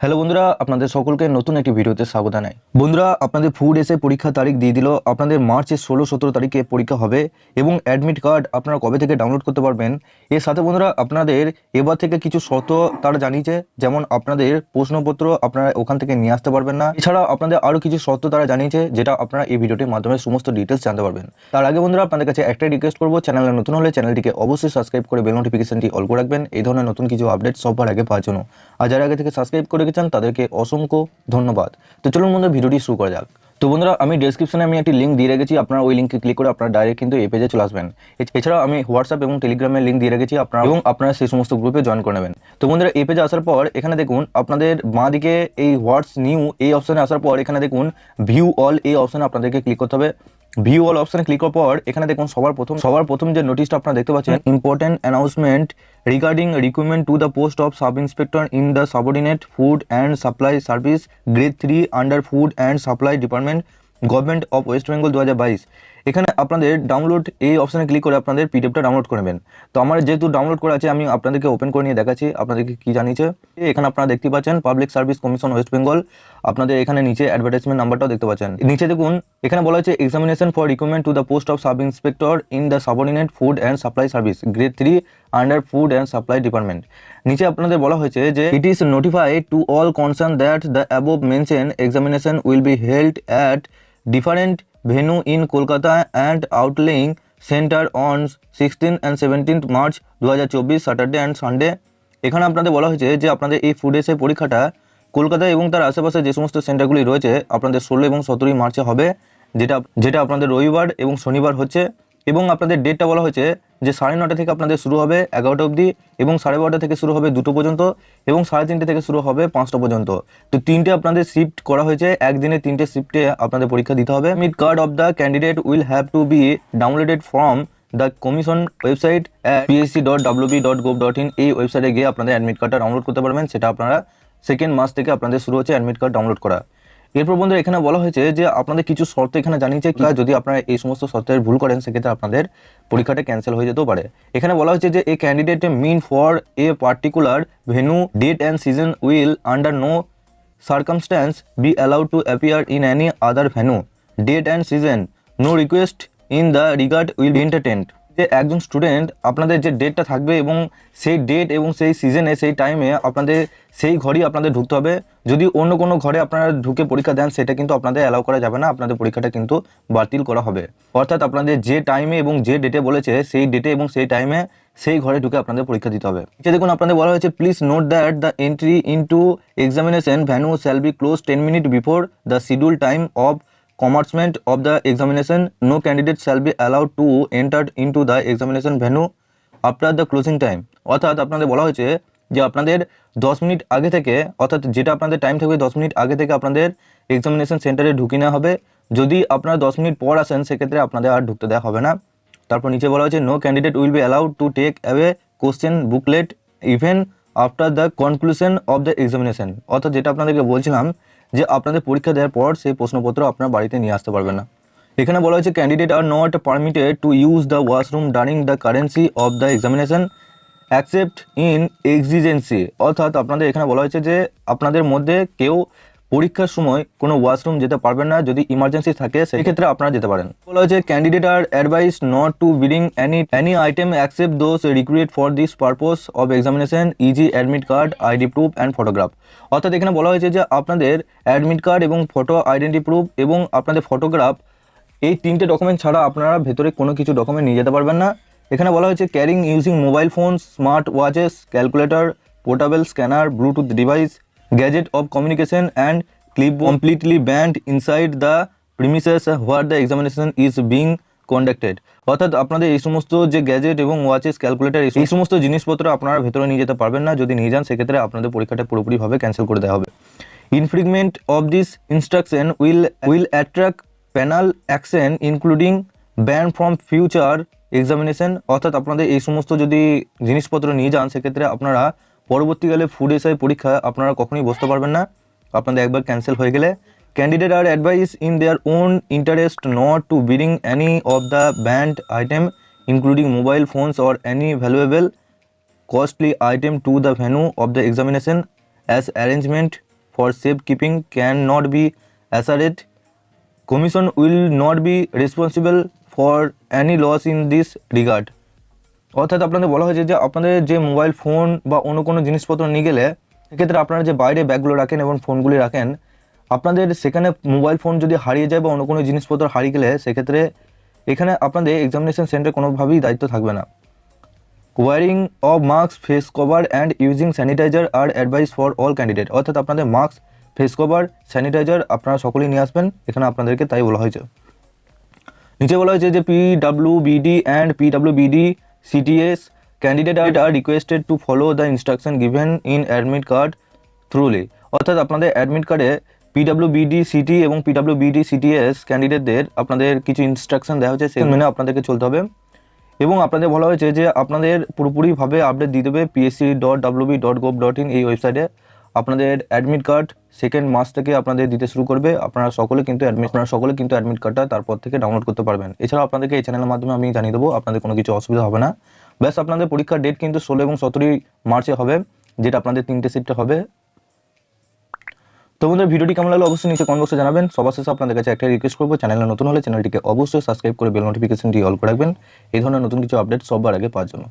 Hello বন্ধুরা, আপনাদের সকলকে নতুন একটি ভিডিওতে স্বাগত জানাই। বন্ধুরা, আপনাদের ফুড এসে পরীক্ষার তারিখ দিয়ে দিল। আপনাদের মার্চের 16-17 তারিখে পরীক্ষা হবে এবং অ্যাডমিট কার্ড আপনারা কবে থেকে ডাউনলোড করতে পারবেন। এর সাথে বন্ধুরা আপনাদের এবার থেকে কিছু শর্ত তারা জানিয়েছে, যেমন আপনাদের প্রশ্নপত্র আপনারা ওখান থেকে নিয়ে আসতে পারবেন না। এছাড়া আপনাদের আরও কিছু শর্ত তারা জানিয়েছে, যেটা আপনারা এই ভিডিওটির মাধ্যমে সমস্ত ডিটেলস জানতে পারবেন। তার আগে বন্ধুরা আপনাদের কাছে একটাই রিকোয়েস্ট করবো, চ্যানেলে নতুন হলে চ্যানেলটিকে অবশ্যই সাবস্ক্রাইব করে বেল নোটিফিকেশনটি অল করে রাখবেন এই ধরনের নতুন কিছু আপডেট সবার আগে পাওয়ার জন্য। আর যারা আগে থেকে সাবস্ক্রাইব করে গেছেন তাদেরকে অসংখ্য ধন্যবাদ। তো চলুন বন্ধুরা ভিডিওটি শুরু করা যাক। তো বন্ধুরা, আমি ডেসক্রিপশনে একটি লিঙ্ক দিয়ে রেখেছি, আপনারা ওই লিঙ্কে ক্লিক করে আপনারা ডাইরেক্ট কিন্তু এই পেজে চলে আসবেন। এছাড়াও আমি হোয়াটসঅ্যাপ এবং টেলিগ্রামের লিঙ্ক দিয়ে রেখেছি আপনারা সেই সমস্ত গ্রুপে জয়েন করে নেবেন। তো বন্ধুরা, এই পেজে আসার পর এখানে দেখুন আপনাদের বাঁ দিকে এই হোয়াটস নিউ এই অপশানে আসার পর এখানে দেখুন ভিউ অল এই অপশানে আপনাদেরকে ক্লিক করতে হবে। ভিউ অল অপশানে ক্লিক করার পর এখানে দেখুন সবার প্রথম যে নোটিশটা আপনারা দেখতে পাচ্ছেন, important announcement regarding recruitment to the post of sub inspector in the subordinate food and supply service grade 3 under food and supply department government of West Bengal 2022। এখানে আপনাদের ডাউনলোড এই অপশানে ক্লিক করে আপনাদের পিডিএফটা ডাউনলোড করে নেবেন। তো আমার যেহেতু ডাউনলোড করা আছে আমি আপনাদেরকে ওপেন করে নিয়ে দেখাচ্ছি আপনাদেরকে কি জানিয়েছে। এখানে আপনারা দেখতে পাচ্ছেন public service commission West Bengal. আপনাদের এখানে নিচে অ্যাডভার্টাইজমেন্ট নাম্বারটাও দেখতে পাচ্ছেন। নিচে দেখুন এখানে বলা হচ্ছে examination for recruitment to the post of sub inspector in the subordinate food and supply service grade 3 under food and supply department. নিচে আপনাদের বলা হয়েছে যে it is notified to all concern that the above mention examination will be held at different venue in Kolkata and outlying center on 16th and 17th March 2024 Saturday and Sunday. এখানে আপনাদের বলা হয়েছে যে আপনাদের এই ফুড এসে পরীক্ষাটা কলকাতা এবং তার আশেপাশে যে সমস্ত সেন্টারগুলি রয়েছে আপনাদের 16 এবং 17 মার্চে হবে, যেটা আপনাদের রবিবার এবং শনিবার হচ্ছে। এবং আপনাদের ডেটটা বলা হয়েছে যে 9:30 থেকে আপনাদের শুরু হবে 11টা অবধি, এবং 12:30 থেকে শুরু হবে 2টো পর্যন্ত, এবং 3:30 থেকে শুরু হবে 5টা পর্যন্ত। তো তিনটে আপনাদের শিফট করা হয়েছে, একদিনে তিনটে শিফটে আপনাদের পরীক্ষা দিতে হবে। Mid card of the candidate will have to B downloaded from the commission website psc.wb.gov.in। এই ওয়েবসাইটে গিয়ে আপনাদের অ্যাডমিট কার্ডটা ডাউনলোড করতে পারবেন। সেটা আপনারা 2nd মার্চ থেকে আপনাদের শুরু হচ্ছে অ্যাডমিট কার্ড ডাউনলোড করা। এরপর বন্ধুরা এখানে বলা হয়েছে যে আপনাদের কিছু শর্ত এখানে জানিয়েছে, যদি আপনারা এই সমস্ত শর্তের ভুল করেন সেক্ষেত্রে আপনাদের পরীক্ষাটা ক্যান্সেল হয়ে যেতেও পারে। এখানে বলা হয়েছে যে a candidate meant for a particular venue date and season will under no circumstance be allowed to appear in any other venue date and season no request in the regard will be entertained. যে একজন student আপনাদের যে ডেটটা থাকবে এবং সেই date এবং সেই সিজনে সেই টাইমে আপনাদের সেই ঘরেই আপনাদের ঢুকতে হবে। যদি অন্য কোনো ঘরে আপনারা ঢুকে পরীক্ষা দেন সেটা কিন্তু আপনাদের অ্যালাউ করা যাবে না, আপনাদের পরীক্ষাটা কিন্তু বাতিল করা হবে। অর্থাৎ আপনাদের যে টাইমে এবং যে ডেটে বলেছে সেই ডেটে এবং সেই টাইমে সেই ঘরে ঢুকে আপনাদের পরীক্ষা দিতে হবে। এটা দেখুন আপনাদের বলা হয়েছে please note that the entry into examination venue shall be close 10 minute before the schedule time of commencement of the examination. No candidate shall be allowed to enter into the examination venue after the closing time। অর্থাৎ আপনাদের বলা হয়েছে যে আপনাদের 10 minute আগে থেকে, অর্থাৎ যেটা আপনাদের টাইম থাকবে 10 মিনিট আগে থেকে আপনাদের এক্সামিনেশন সেন্টারে ঢুকে নেওয়া হবে। যদি আপনারা 10 মিনিট পর আসেন সেক্ষেত্রে আপনাদের আর ঢুকতে দেওয়া হবে না। তারপর নিচে বলা হয়েছে no candidate will be allowed to take away question booklet even after the conclusion of the examination. অর্থাৎ যেটা আপনাদেরকে বলছিলাম যে আপনাদের পরীক্ষা দেওয়ার পর সেই প্রশ্নপত্র আপনার বাড়িতে নিয়ে আসতে পারবেন না। এখানে বলা হয়েছে candidate are not permitted to use the washroom during the currency of the examination accept in exigency. অর্থাৎ আপনাদের এখানে বলা হয়েছে যে আপনাদের মধ্যে কেউ পরীক্ষার সময় কোনো ওয়াশরুম যেতে পারবেন না, যদি ইমার্জেন্সি থাকে সেই ক্ষেত্রে আপনারা যেতে পারেন। বলা হয়েছে candidate are advise not to bring any item accept those recruited for this purpose of examination easy admit card ID proof and photograph. অর্থাৎ এখানে বলা হয়েছে যে আপনাদের অ্যাডমিট কার্ড এবং ফটো আইডেন্টি প্রুফ এবং আপনাদের ফটোগ্রাফ এই তিনটে ডকুমেন্ট ছাড়া আপনারা ভেতরে কোনো কিছু ডকুমেন্ট নিয়ে যেতে পারবেন না। এখানে বলা হয়েছে carrying using mobile phone, smart watches, calculator, portable scanner, Bluetooth device, gadget of communication and clip completely band inside the premises where the examination is being conducted. অর্থাৎ আপনাদের এই সমস্ত যে গ্যাজেট এবং ওয়াচেস, ক্যালকুলেটর এই সমস্ত জিনিসপত্র আপনারা ভেতরে নিয়ে যেতে পারবেন না। যদি নিয়ে যান সেক্ষেত্রে আপনাদের পরীক্ষাটা পুরোপুরিভাবে ক্যান্সেল করে দেওয়া হবে। Infringement of this instruction will attract penal action including ban from future examination. অর্থাৎ আপনাদের এই সমস্ত যদি জিনিসপত্র নিয়ে যান সেক্ষেত্রে আপনারা পরবর্তীকালে ফুড এসআই পরীক্ষা আপনারা কখনোই বসতে পারবেন না, আপনাদের একবার ক্যান্সেল হয়ে গেলে। Candidate are advised in their own interest not to bring any of the banned item including mobile phones or any valuable costly item to the venue of the examination as arrangement for safekeeping cannot be asserted. Commission will not be responsible for any loss in this regard. অর্থাৎ আপনাদের বলা হয়েছে যে আপনাদের যে mobile phone বা অন্য কোনো জিনিসপত্র নিয়ে গেলে সেক্ষেত্রে আপনারা যে বাইরে ব্যাগগুলো রাখেন এবং ফোনগুলি রাখেন, আপনাদের সেখানে মোবাইল ফোন যদি হারিয়ে যায় বা অন্য কোনো জিনিসপত্র হারিয়ে গেলে সেক্ষেত্রে এখানে আপনাদের এক্সামিনেশন সেন্টারে কোনোভাবেই দায়িত্ব থাকবে না। Wearing of mask, face cover and using sanitiser are advised for all candidate. অর্থাৎ আপনাদের মাস্ক, ফেস কভার, স্যানিটাইজার আপনারা সকলেই নিয়ে আসবেন, এখানে আপনাদেরকে তাই বলা হয়েছে। নিচে বলা হয়েছে যে PWBD and PWBD CTS candidate are requested to follow the instruction given in admit card thoroughly. অর্থাৎ আপনাদের অ্যাডমিট কার্ডে পিডব্লিউবিডি সিটি এবং পিডব্লিউবিডি সিটিএস ক্যান্ডিডেটদের আপনাদের কিছু ইনস্ট্রাকশন দেওয়া হয়েছে, সেই মেনে আপনাদেরকে চলতে হবে। এবং আপনাদের বলা হয়েছে যে আপনাদের পুরোপুরিভাবে আপডেট দিয়ে দেবে psc.wb.gov.in এই ওয়েবসাইটে। আপনাদের অ্যাডমিট কার্ড সেকেন্ড মাস থেকে আপনাদের দিতে শুরু করবে। আপনারা সকলে কিন্তু অ্যাডমিট কার্ডটা তারপর থেকে ডাউনলোড করতে পারবেন। এছাড়াও আপনাদেরকে এই চ্যানেলের মাধ্যমে আমি জানিয়ে দেবো, আপনাদের কোনো কিছু অসুবিধা হবে না। ব্যাস আপনাদের পরীক্ষার ডেট কিন্তু 16 এবং 17 মার্চে হবে, যেটা আপনাদের 3টে শিফটে হবে। তো বন্ধুরা, ভিডিওটি কেমন লাগলো অবশ্যই নিচে কমেন্ট বক্সে জানাবেন। সবার শেষে আপনাদের কাছে একটা রিকোয়েস্ট করবো, চ্যানেলে নতুন হলে চ্যানেলটিকে অবশ্যই সাবস্ক্রাইব করে বেল নোটিফিকেশনটি অল করে রাখবেন এই ধরনের নতুন কিছু আপডেট সবার আগে পাওয়ার জন্য।